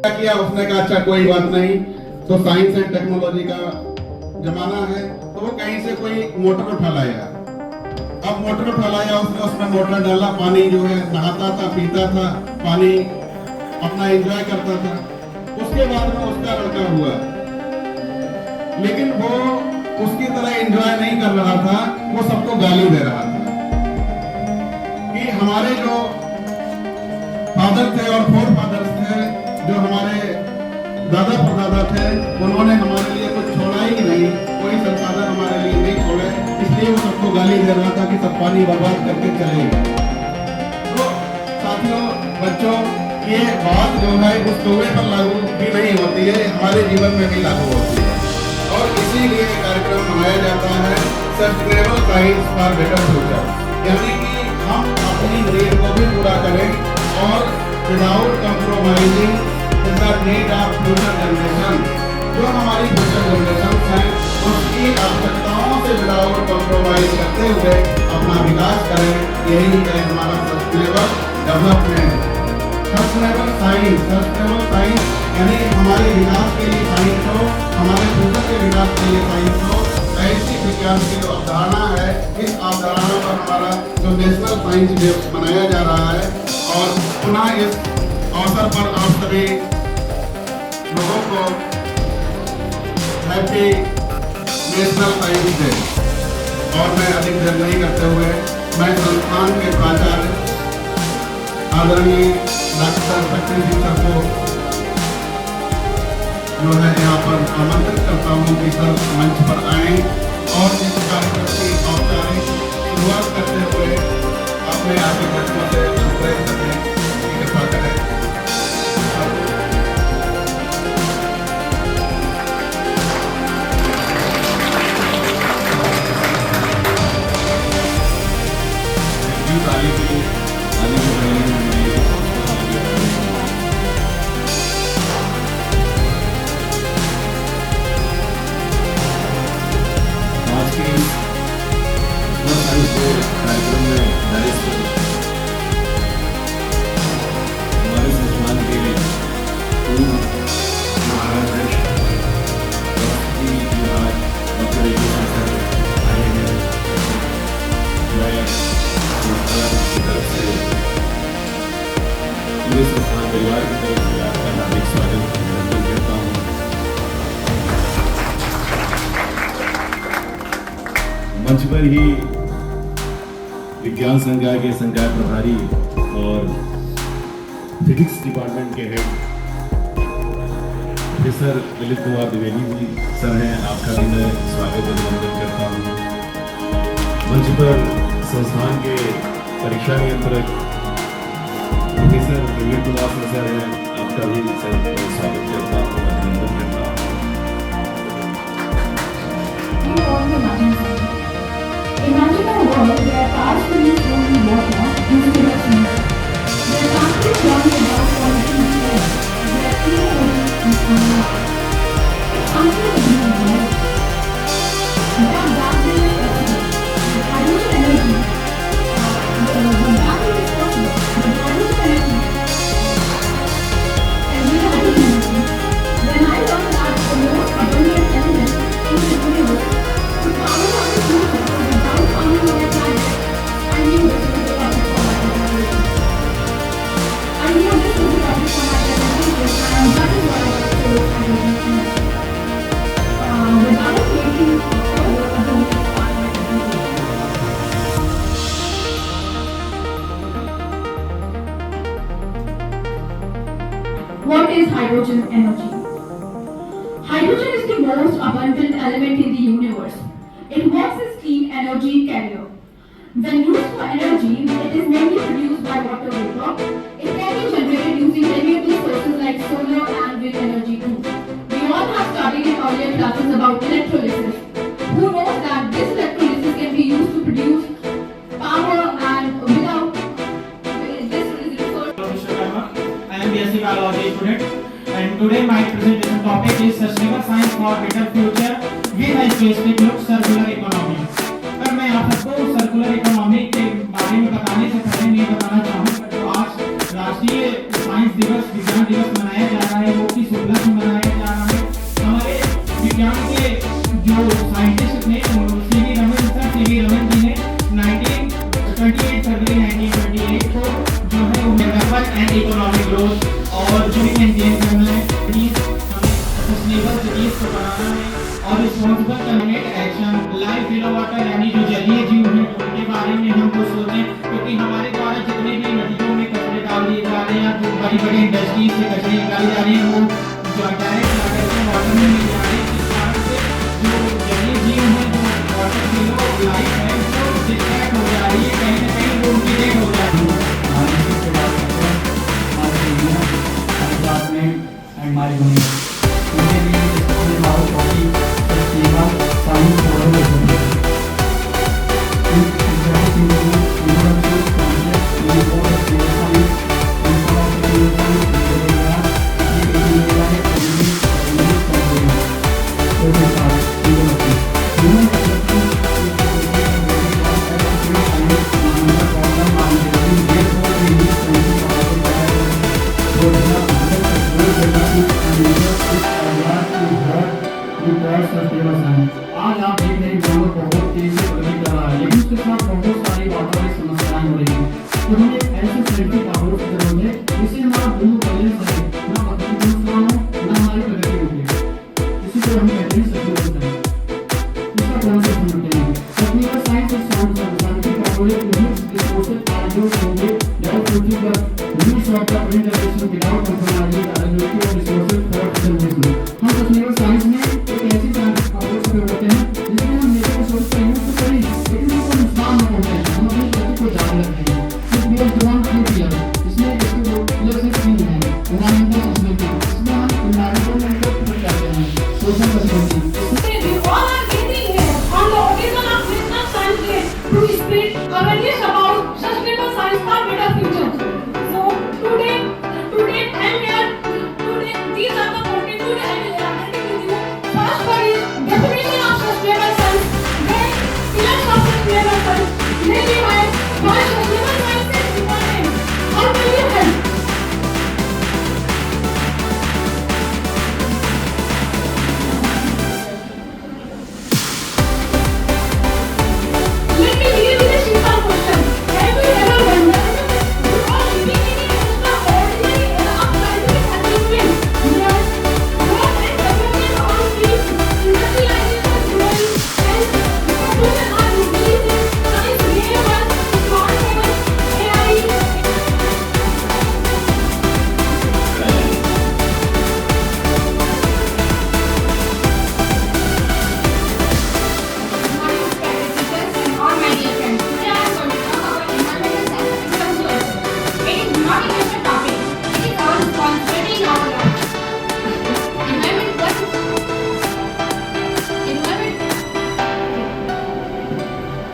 किया उसने कहा अच्छा कोई बात नहीं, तो साइंस एंड टेक्नोलॉजी का जमाना है, तो वो कहीं से कोई मोटर उठा लाया। अब मोटर उठा लाया उसने, उसमें मोटर डाला, पानी जो है नहाता था, पीता था, पानी अपना एंजॉय करता था। उसके बाद में उसका लड़का हुआ, लेकिन वो उसकी तरह एंजॉय नहीं कर रहा था, वो सबको गाली दे रहा था कि हमारे जो फादर थे और फोर फादर्स थे, जो हमारे दादा परदादा थे, उन्होंने हमारे लिए कुछ छोड़ा ही नहीं, कोई संसाधन हमारे लिए नहीं छोड़े, इसलिए वो सबको गाली दे रहा था कि सब पानी बर्बाद करके चले गए। तो साथियों, बच्चों, ये बात जो है उस कौवे पर लागू भी नहीं होती है, हमारे जीवन में भी लागू होती है। और इसीलिए कार्यक्रम मनाया जाता है sustainable science for better future, यानी कि हम अपनी नीड को भी पूरा करें और without compromising the need of future generation, जो हमारी फ्यूचर जनरेशन है उसकी आवश्यकताओं से विदाउट कंप्रोमाइज करते हुए अपना विकास करें। यही है हमारा सस्टेनेबल डेवलपमेंट। सस्टेनेबल साइंस यानी हमारे विकास के लिए साइंस हो, हमारे फ्यूचर के विकास के लिए साइंस हो। ऐसी विज्ञान की जो अवधारणा है, इस अवधारणा पर हमारा जो नेशनल साइंस डे मनाया जा रहा है, और पुनः इस अवसर पर आप सभी लोगों को हैप्पी नेशनल साइंस डे। और मैं अधिक देर नहीं करते हुए मैं संस्थान के प्राचार्य आदरणीय डॉक्टर शक्ति सिंह सर को जो है यहाँ पर आमंत्रित करता हूँ कि सर मंच पर आए और इस कार्यक्रम की औपचारिक शुरुआत करते हुए अपने आपके बच्चों से अनुग्रह करने की कृपा करें। कार्यक्रम में हमारे संस्थान के पूर्व महाराज डॉक्टर सर आए हैं। मैं संस्थान की तरफ से पूरे संस्थान परिवार की तरफ से आपका हार्दिक स्वागत अभिनंदन करता हूँ। मंच पर ही विज्ञान संकाय के संकाय प्रभारी और फिजिक्स डिपार्टमेंट के head professor Lalit Kumar Dwivedi ji sir हैं, आपका भी मैं स्वागत अभिनंदन करता हूँ। मंच पर संस्थान के परीक्षा नियंत्रक प्रोफेसर प्रवीण कुमार सर हैं, आपका भी स्वागत करता हूँ, अभिनंदन करता हूँ। Imagine a world where cars produce only water instead of milk, where factories run without polluting the air, where clean water is unlimited. It's unbelievable, right? But that will be possible. With hydrogen energy, the battery is possible. With hydrogen energy, and with hydrogen energy, when I learned that the most abundant element in the universe to power on the future without harming our planet, I knew this was the topic for my presentation. I knew this was the topic for my presentation, and that is why I was so excited. Without making further ado, I start my presentation. What is hydrogen energy? Hydrogen is the most abundant element in the universe. It works as clean energy carrier. When used for energy, it is mainly produced by water vapor. It can be generated using renewable sources like solar and wind energy too. We all have studied in earlier classes about electrolysis. Who knows that this electrolysis can be used to produce power and without this is referred. I am BSc Biology student, and today my presentation topic is sustainable science for better future with a specific look circular economy. पर मैं आप सबको circular economy के बारे में बताने से पहले ये बताना चाहूँगा जो आज राष्ट्रीय साइंस दिवस विज्ञान दिवस मनाया जा रहा है वो किस उपलक्ष्य में मनाया जा रहा है। हमारे विज्ञान के जो साइंटिस्ट थे सीवी रमन जी ने 28 फरवरी 1928 को जो है वो डेवलपमेंट एंड इकोनॉमिक ग्रोथ और जो भी मेंटेन करना है सस्टेनेबल सिटीज को बनाना है और responsible climate action life below water यानी जो जलीय जीव हैं उनके बारे में हमको सोचें, क्योंकि हमारे द्वारा जितने भी नदियों में कचरे डाल दिए जा रहे हैं या जो बड़ी बड़ी इंडस्ट्रीज से कचरे निकाले जा रहे हैं वो जो डायरेक्ट लागत से वाटर में मिल जा रहे हैं, इस कारण से जो जलीय जीव हैं जो वाटर बिलो लाइफ है वो डिस्ट्रैक्ट हो जा रही है, कहीं ना कहीं वो उनकी डेथ हो जा रही है। and my union. Today we will discuss about topic sustainable science for our listeners. In example, we will use concepts in the science and आज आप देख रहे हैं ग्लोबल बहुत तेजी से प्रगति कर रहा है, लेकिन उसके साथ बहुत सारी वातावरण समस्याएं हो रही हैं। तो हमें ऐसे साइंटिफिक अप्रोच की जरूरत है जिससे हमारा दोनों बैलेंस रहे, ना प्रकृति हो ना हमारी प्रगति रुके। इसी को हम कहते हैं सस्टेनेबल साइंस। इसका कॉन्सेप्ट समझते हैं। Sustainable science is scientific approach to use resources are used to develop future the use of the present generation without compromising the availability of resources for generation. हम सस्टेनेबल साइंस में एक ऐसी scientific approach पे होते हैं जिसमें हम nature resource का यूज तो करें लेकिन उनको नुकसान न पहुंचाएं, हम अपनी प्रकृति को जान रखते हैं। इस बेस ड्रोन क्यों किया इसमें इसके दो प्लस तीन है। एनवायरमेंटल सस्टेनेबिलिटी, इसमें हम एनवायरमेंटल को प्रोटेक्ट करते हैं। Social sustainability, We all are gathering here on the occasion of National Science Day to spread awareness about sustainable science for better future. So today and here today these are the content today I will elaborate with you. First one is definition of sustainable science. Then pillars of sustainable science. Mainly why sustainable science is important. How will you help? Let me begin with a simple question. Have you ever wondered, you are living in a extraordinary era of scientific achievement? Yes, growth and development on fields, industrialization is growing, and computers are increasing, science behavior, smartphones, AI.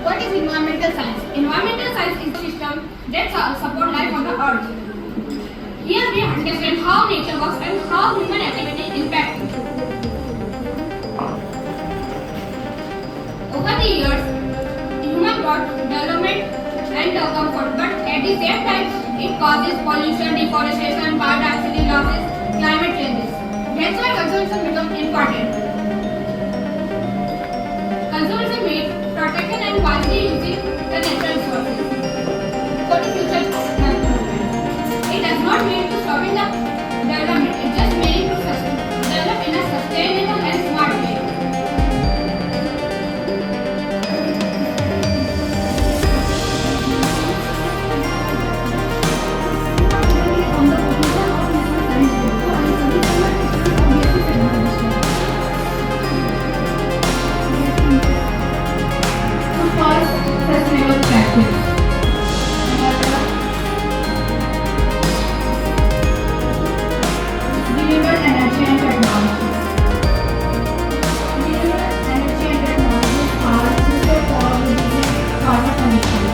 What is environmental science? Environmental science is a system that support life on the earth. Here we understand how nature works and how human activity impact it. Over the years, human brought development and comfort, but at the same time, it causes pollution, deforestation, biodiversity losses, climate changes. That's why conservation becomes important. Conservation means protecting and wisely using the natural resources for the future development. It does not mean to stopping the development. It just means to develop in a sustainable and smart way. Sustainable practice. Renewable energy and technology. Renewable energy and technology are suited for reducing carbon emissions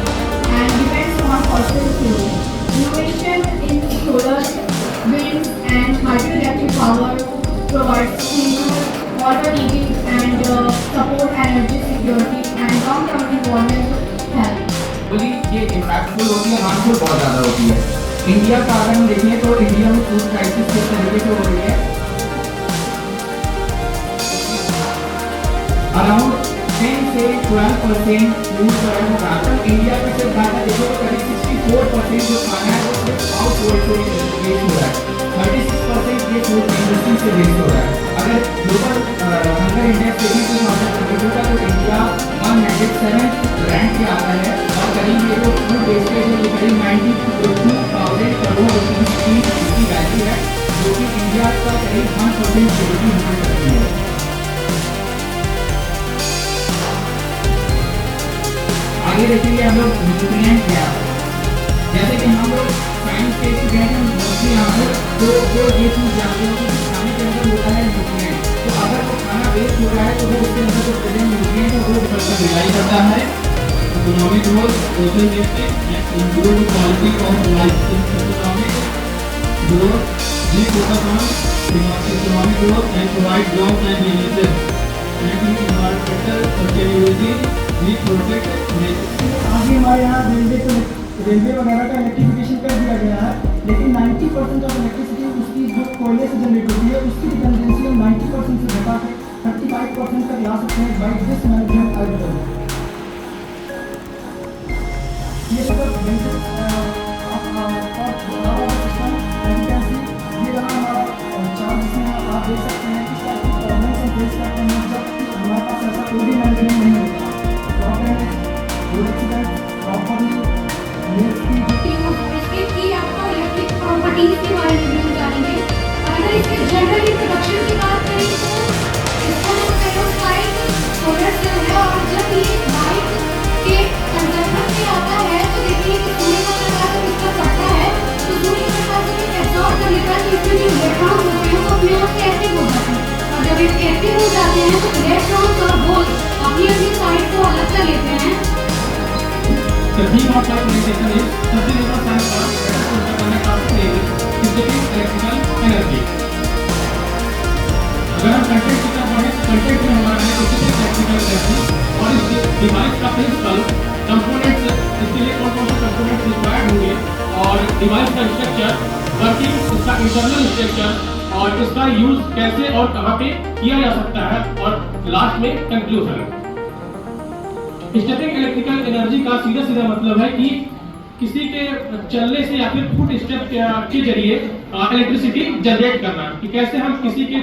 and depends on fossil fuels. Innovation in solar, wind, and hydroelectric power provides clean water heating and support energy security and long-term environmental health. ये impactful होती है, harmful बहुत ज़्यादा होती है। India का अगर हम देखें तो इंडिया में फूड क्राइसिस किस तरीके से हो रही है। अराउंड 10 से 12% यूज हो रहा है। इंडिया का सिर्फ डाटा देखो तो करीब 64% जो खाना है वो सिर्फ आउट वर्ल्ड से वेस्ट हो रहा है। 36% ये फूड इंडस्ट्री से वेस्ट हो रहा है। अगर ग्लोबल हंगर इंडेक्स देखिए 2022 का तो इंडिया 197 रैंक पे आता है और करीब ये जो फूड वेस्टेज है ये करीब 92,000 करोड़ रुपीस की इसकी वैल्यू है, जो कि इंडिया का करीब 1% जीडीपी होने लगती है। आगे देखेंगे हम लोग न्यूट्रिएंट गैप। जैसे कि हम लोग साइंस के स्टूडेंट हैं, मोस्टली यहाँ पर तो ये चीज़ जानते हैं कि खाने के अंदर होता है न्यूट्रिएंट। तो अगर वो खाना वेस्ट हो रहा है तो वो उसके अंदर जो प्रेजेंट न्यूट्रिएंट है वो ऊपर तक रिलाई करता है। Economic growth, social justice and improve quality of life. Economic growth we focus on economic growth and provide jobs and businesses. And environmental sustainability we protect nature. आगे हमारे यहाँ रेलवे वगैरह का इलेक्ट्रिफिकेशन कर दिया गया है, लेकिन 90% ऑफ इलेक्ट्रिसिटी उसकी जो कोयले से जनरेट होती है उसकी डिपेंडेंसी हम 90% से घटा के 35% तक ला सकते हैं बाई दिस मैनेजमेंट आइडिया। ये सब ये रहा हमारा चार्ट, जिसमें आप देख सकते हैं कि क्या प्रॉब्लम्स हम फेस करते हैं जब हमारे पास ऐसा कोई भी मैनेजमेंट नहीं होता। इसके की आपको इलेक्ट्रिक प्रॉपर्टीज के बारे में भी जानेंगे। अगर इसके जनरल इंट्रोडक्शन की बात करें तो इसका जो पेरोक्साइड सोलर सेल है, और जब ये लाइट के कंजम्पशन में आता है तो देखिए कि सूर्य का प्रकाश जब इस पर पड़ता है तो सूर्य का प्रकाश जब एब्जॉर्ब कर लेता है तो इसमें जो इलेक्ट्रॉन होते हैं वो अपने आप से एक्टिव हो जाते हैं, और जब ये एक्टिव हो जाते हैं तो इलेक्ट्रॉन और होल अपनी अपनी साइड को अलग कर लेते हैं। The theme of our presentation is sustainable science for better interconnect of synthetic electrical energy. अगर हम कंटेंट की तरफ बढ़े तो कंटेंट में हमारा है synthetic electrical energy और इस डिवाइस का प्रिंसिपल कंपोनेंट्स, इसके लिए कौन कौन से कंपोनेंट्स रिक्वायर्ड होंगे और डिवाइस का स्ट्रक्चर, वर्किंग, इसका इंटरनल स्ट्रक्चर और इसका यूज कैसे और कहाँ पे किया जा सकता है, और लास्ट में कंक्लूजन। स्टैटिक इलेक्ट्रिकल एनर्जी का सीधा सीधा मतलब है कि किसी के चलने से या फिर फुट स्टेप के जरिए इलेक्ट्रिसिटी जनरेट करना, कि कैसे हम किसी के